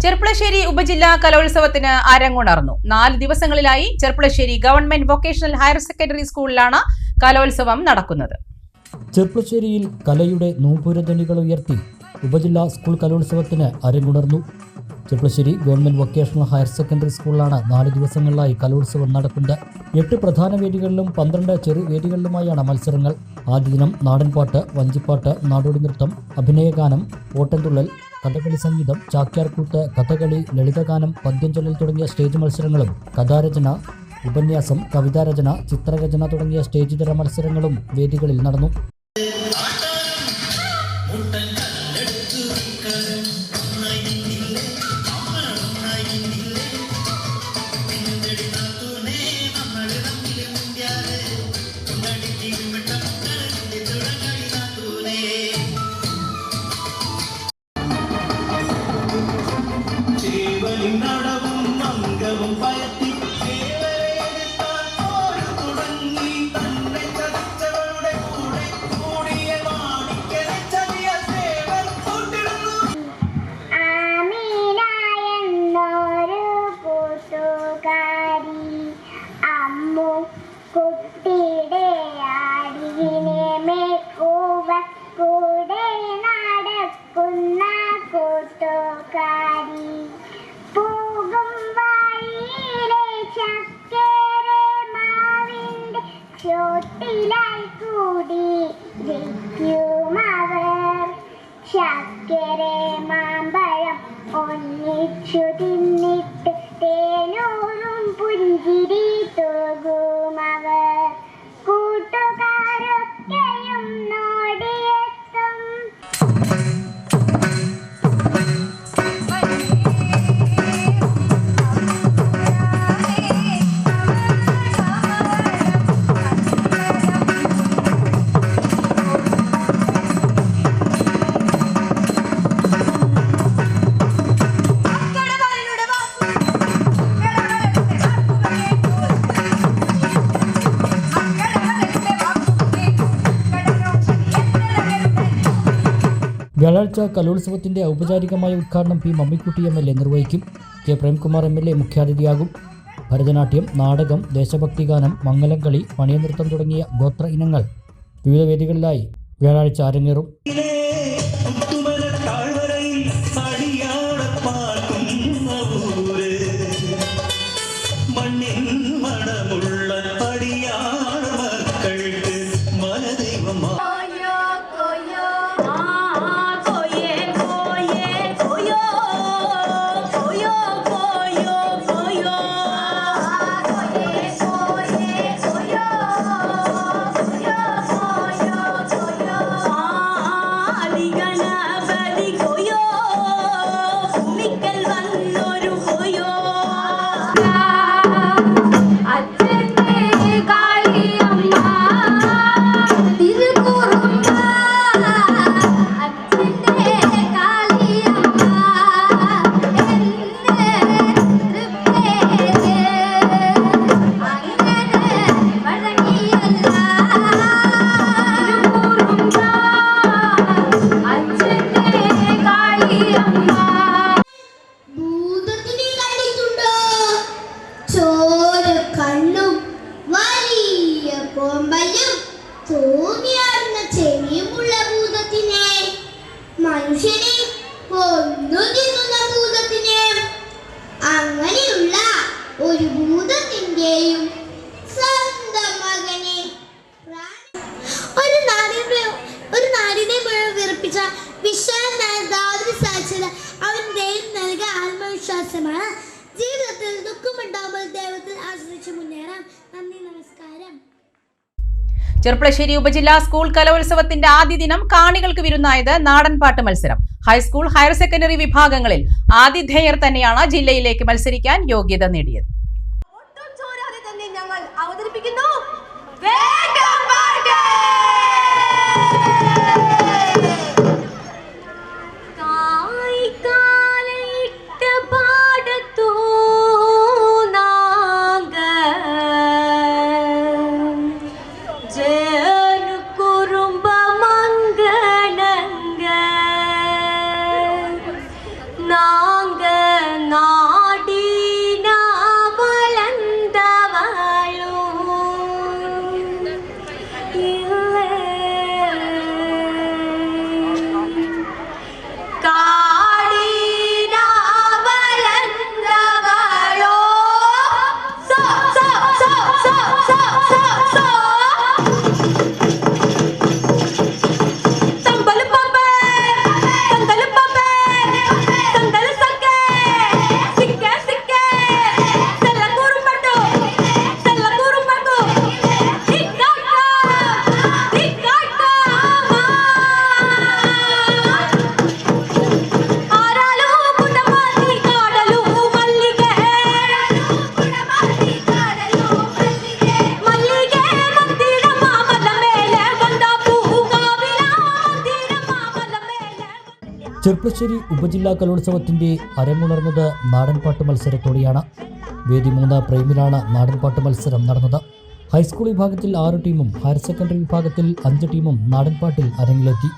ചെർപ്പുളശ്ശേരി ഉപജില്ലാ കലോത്സവത്തിന് അരങ്ങുണർന്നു. 4 ദിവസങ്ങളിലായി Cherpulassery government vocational higher secondary സ്കൂളിലാണ് കലോത്സവം നടക്കുന്നത്. ചെർപ്പുളശ്ശേരിയിൽ കലയുടെ നൂപുരധ്വനികൾ ഉയർത്തി ഉപജില്ലാ സ്കൂൾ കലോത്സവത്തിന് അരങ്ങുണർന്നു. Cherpulassery government vocational higher secondary സ്കൂളിലാണ് 4 ദിവസങ്ങളിലായി കലോത്സവം നടക്കുന്നത്. 8 പ്രധാന വേദികളിലും 12 ചെറു വേദികളിലുമായാണ് മത്സരങ്ങൾ. ആദ്യ ദിനം നാടൻപാട്ട്, വഞ്ചിപ്പാട്ട്, നാടോടി നൃത്തം, അഭിനയഗാനം, ഓട്ടംതുള്ളൽ, കഥകളി സംഗീതം, ചാക്യാർകൂത്ത്, കഥകളി, ലളിതഗാനം, പദ്യം ചൊല്ലൽ തുടങ്ങിയ സ്റ്റേജ് മത്സരങ്ങളും കഥാരചന, ഉപന്യാസം, കവിതാരചന, ചിത്രരചന തുടങ്ങിയ സ്റ്റേജ് തര മത്സരങ്ങളും വേദികളിൽ നടന്നു. കുട്ടിയുടെ ആടിനെ മേക്കുവ കൂടെ നടക്കുന്ന കൂട്ടുകാരി പോകും വഴിയിലെ ചക്കര മാവിൻ്റെ ചോട്ടിലായി കൂടി ഇരിക്കുമവർ. ചക്കര മാമ്പഴം ഒന്നിച്ചു തിന്നിട്ട് തേനൂറും പുഞ്ചിരി തൂകുമവർ. കൂട്ടുകാരൊക്കെയും നോടിയെത്തും. വ്യാഴാഴ്ച കലോത്സവത്തിന്റെ ഔപചാരികമായ ഉദ്ഘാടനം പി മമ്മിക്കുട്ടി MLA നിർവഹിക്കും. കെ പ്രേംകുമാർ MLA മുഖ്യാതിഥിയാകും. ഭരതനാട്യം, നാടകം, ദേശഭക്തി ഗാനം, മംഗലംകളി, പണിയനൃത്തം തുടങ്ങിയ ഗോത്ര ഇനങ്ങൾ വിവിധ വേദികളിലായി വ്യാഴാഴ്ച അരങ്ങേറും. തോന്നിയാടുന്ന ചെവിയുമുള്ള ഭൂതത്തിനെ, മനുഷ്യനെ കൊന്നു തിന്നുന്ന ഭൂതത്തിനെ, അങ്ങനെയുള്ള ഒരു ഭൂതത്തിന്റെയും സ്വന്തം മകനെ ഒരു നാടിനെ മുഴുവൻ വിറപ്പിച്ച വിശ്വാസ സാക്ഷ്യത അവൻ ദൈവം നൽകിയ ആത്മവിശ്വാസമാണ്. ജീവിതത്തിൽ ദുഃഖമുണ്ടാകുമ്പോൾ ദൈവത്തിൽ ആശ്രയിച്ച് മുന്നേറാം. നന്ദി, നമസ്കാരം. ചെർപ്പുളശ്ശേരി ഉപജില്ലാ സ്കൂൾ കലോത്സവത്തിന്റെ ആദ്യ ദിനം കാണികൾക്ക് വിരുന്നായത് നാടൻപാട്ട് മത്സരം. ഹൈസ്കൂൾ, ഹയർ സെക്കൻഡറി വിഭാഗങ്ങളിൽ ആതിഥേയർ തന്നെയാണ് ജില്ലയിലേക്ക് മത്സരിക്കാൻ യോഗ്യത നേടിയത്. ഞങ്ങൾ അവതരിപ്പിക്കുന്നു நாங்க ചെർപ്പശ്ശേരി ഉപജില്ലാ കലോത്സവത്തിന്റെ അരങ്ങുണർന്നത് നാടൻപാട്ട് മത്സരത്തോടെയാണ്. വേദി 3 പ്രൈമിലാണ് നാടൻപാട്ട് മത്സരം നടന്നത്. ഹൈസ്കൂൾ വിഭാഗത്തിൽ 6 ടീമും ഹയർ സെക്കൻഡറി വിഭാഗത്തിൽ 5 ടീമും നാടൻപാട്ടിൽ അരങ്ങിലെത്തി.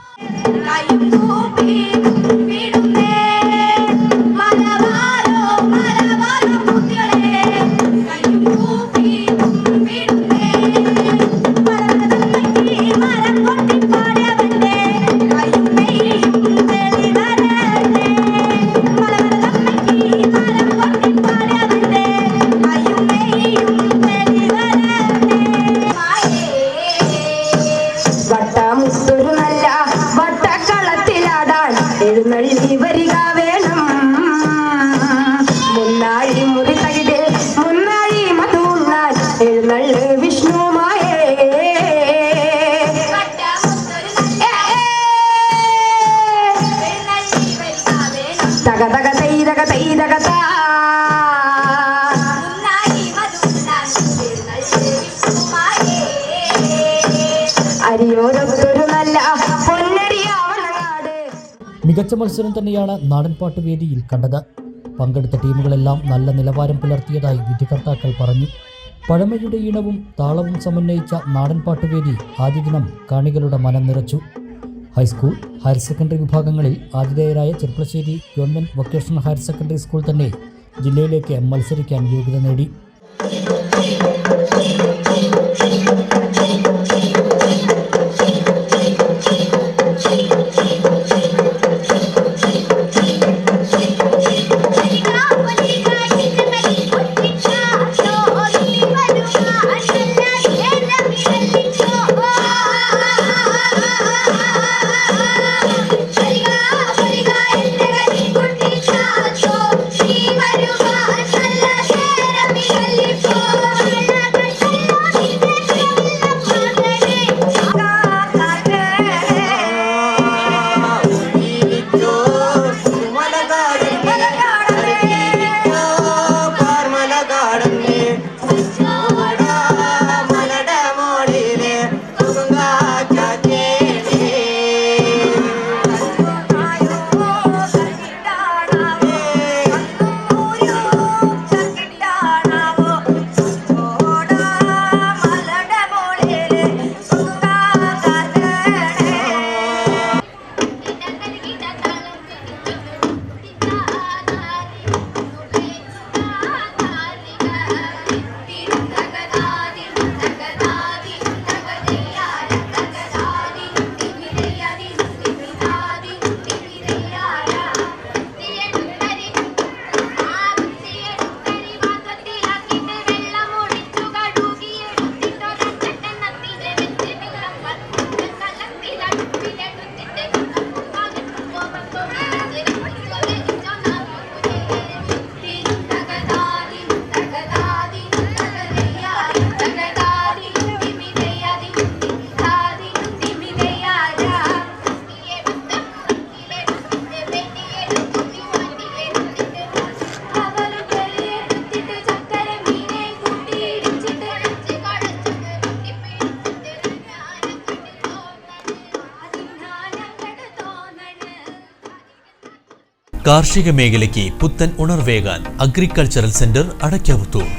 എഴുന്നള്ളി വരിക വേണം മുന്നാഴി മുറി തകിട് മുന്നാഴി മധുണ്ണാൻ എഴുന്നള്ളി വിഷ്ണുമായേ തക തക തൈതക തൈതക താ അരിയോരൊത്തൊരു നല്ല മികച്ച മത്സരം തന്നെയാണ് നാടൻപാട്ട് വേദിയിൽ കണ്ടത്. പങ്കെടുത്ത ടീമുകളെല്ലാം നല്ല നിലവാരം പുലർത്തിയതായി വിധികർത്താക്കൾ പറഞ്ഞു. പഴമയുടെ ഈണവും താളവും സമന്വയിച്ച നാടൻപാട്ട് വേദി ആദ്യ ദിനം കാണികളുടെ മനം നിറച്ചു. ഹൈസ്കൂൾ, ഹയർ സെക്കൻഡറി വിഭാഗങ്ങളിൽ ആതിഥേയരായ Cherpulassery government vocational higher secondary school തന്നെ ജില്ലയിലേക്ക് മത്സരിക്കാൻ യോഗ്യത നേടി. കാർഷിക മേഖലയ്ക്ക് പുത്തൻ ഉണർവേകാൻ അഗ്രികൾച്ചറൽ സെന്റർ അടയ്ക്കാവുത്തൂർ.